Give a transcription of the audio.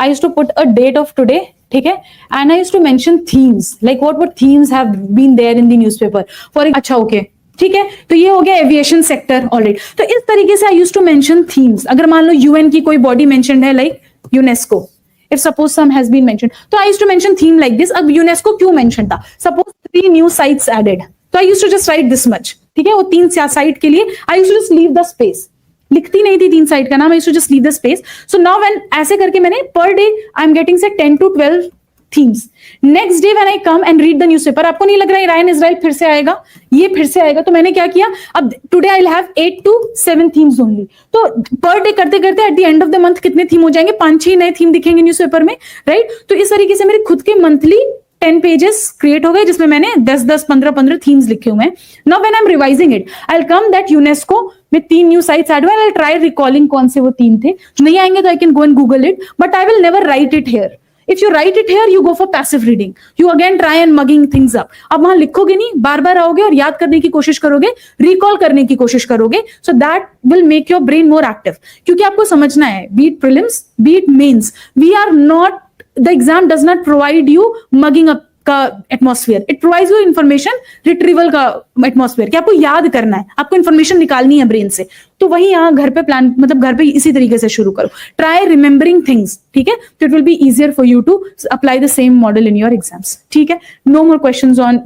I used to put a date of today, ठीक है, and I used to mention themes, like what themes have been there in the newspaper for, अच्छा okay ठीक है, तो ये हो गया एविएशन सेक्टर ऑलरेडी। तो इस तरीके से I used to mention themes. अगर मान लो यूएन की कोई बॉडी मेंशन्ड है like UNESCO, if suppose some has been mentioned, तो I used to mention theme like this। अब यूनेस्को क्यों मेंशन था, suppose 3 new sites added, तो I used to just write this much, ठीक है, वो 3 साइट के लिए I used to just leave the space, लिखती नहीं थी 3 साइट का नाम, I used to just leave the space। So now when ऐसे करके मैंने per day I am getting say 10 to 12 themes। Next day when I come and read the newspaper, आपको नहीं लग रहा है रायन इजराइल फिर से आएगा, ये फिर से आएगा, तो मैंने क्या किया, अब today I will have 8 to 7 themes only. तो पर डे करते करते at the end of the month कितने थीम हो जाएंगे, 5-6 नए थीम दिखेंगे न्यूज़पेपर में, राइट। तो इस तरीके से मेरे खुद के मंथली 10 पेजेस क्रिएट हो गए जिसमें मैंने 10-10, 15-15 थीम्स लिखे हुए हैं। Now when I am revising it I will come that UNESCO में 3 न्यू साइट्स ऐड हुए, आई विल ट्राई रिकॉलिंग कौन से वो 3 थे, नहीं आएंगे तो I can go and Google it, but I will never write it here. If you write it here, you go for passive reading. You again try and mugging things up. अब वहां लिखोगे नहीं, बार बार आओगे और याद करने की कोशिश करोगे, रिकॉल करने की कोशिश करोगे, so that will make your brain more active. क्योंकि आपको समझना है, be it prelims, be it mains, we are not, the exam does not provide you mugging up का atmosphere, it provides you information retrieval का atmosphere, कि आपको याद करना है, आपको इंफॉर्मेशन निकालनी है ब्रेन से। तो वही यहाँ घर पे प्लान, मतलब घर पे इसी तरीके से शुरू करो, ट्राई रिमेंबरिंग थिंग्स, ठीक है, तो it will be easier for you to apply the same model in your exams, ठीक है। No more questions on